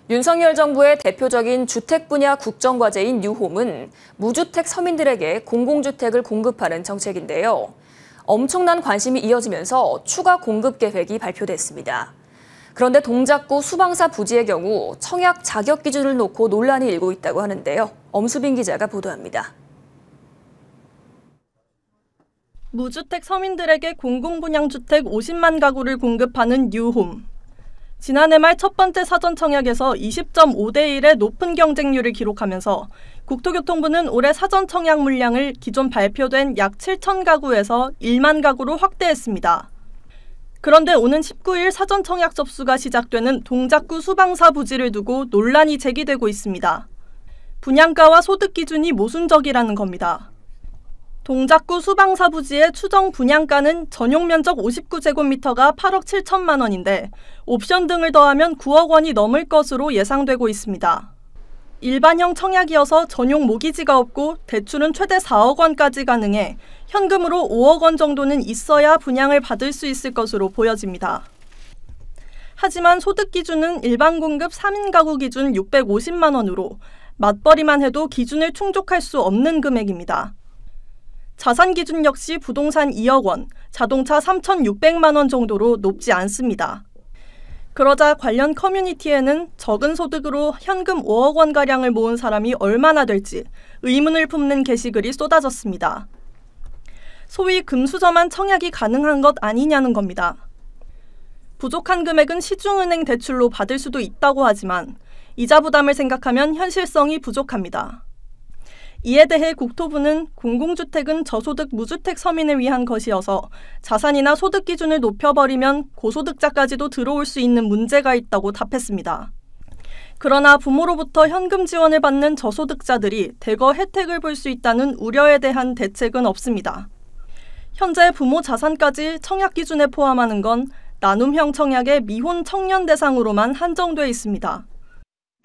윤석열 정부의 대표적인 주택 분야 국정과제인 뉴홈은 무주택 서민들에게 공공주택을 공급하는 정책인데요. 엄청난 관심이 이어지면서 추가 공급 계획이 발표됐습니다. 그런데 동작구 수방사 부지의 경우 청약 자격 기준을 놓고 논란이 일고 있다고 하는데요. 엄수빈 기자가 보도합니다. 무주택 서민들에게 공공분양주택 50만 가구를 공급하는 뉴홈. 지난해 말 첫 번째 사전 청약에서 20.5대 1의 높은 경쟁률을 기록하면서 국토교통부는 올해 사전 청약 물량을 기존 발표된 약 7천 가구에서 1만 가구로 확대했습니다. 그런데 오는 19일 사전 청약 접수가 시작되는 동작구 수방사 부지를 두고 논란이 제기되고 있습니다. 분양가와 소득 기준이 모순적이라는 겁니다. 동작구 수방사 부지의 추정 분양가는 전용 면적 59제곱미터가 8억 7천만 원인데 옵션 등을 더하면 9억 원이 넘을 것으로 예상되고 있습니다. 일반형 청약이어서 전용 모기지가 없고 대출은 최대 4억 원까지 가능해 현금으로 5억 원 정도는 있어야 분양을 받을 수 있을 것으로 보여집니다. 하지만 소득 기준은 일반 공급 3인 가구 기준 650만 원으로 맞벌이만 해도 기준을 충족할 수 없는 금액입니다. 자산 기준 역시 부동산 2억 원, 자동차 3,600만 원 정도로 높지 않습니다. 그러자 관련 커뮤니티에는 적은 소득으로 현금 5억 원가량을 모은 사람이 얼마나 될지 의문을 품는 게시글이 쏟아졌습니다. 소위 금수저만 청약이 가능한 것 아니냐는 겁니다. 부족한 금액은 시중은행 대출로 받을 수도 있다고 하지만 이자 부담을 생각하면 현실성이 부족합니다. 이에 대해 국토부는 공공주택은 저소득 무주택 서민을 위한 것이어서 자산이나 소득 기준을 높여버리면 고소득자까지도 들어올 수 있는 문제가 있다고 답했습니다. 그러나 부모로부터 현금 지원을 받는 저소득자들이 대거 혜택을 볼 수 있다는 우려에 대한 대책은 없습니다. 현재 부모 자산까지 청약 기준에 포함하는 건 나눔형 청약의 미혼 청년 대상으로만 한정돼 있습니다.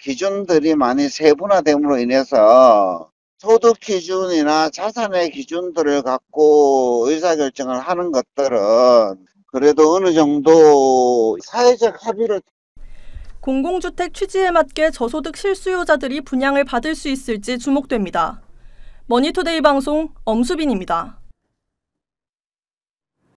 기준들이 많이 세분화됨으로 인해서 소득 기준이나 자산의 기준들을 갖고 의사결정을 하는 것들은 그래도 어느 정도 사회적 합의를 공공주택 취지에 맞게 저소득 실수요자들이 분양을 받을 수 있을지 주목됩니다. 머니투데이 방송 엄수빈입니다.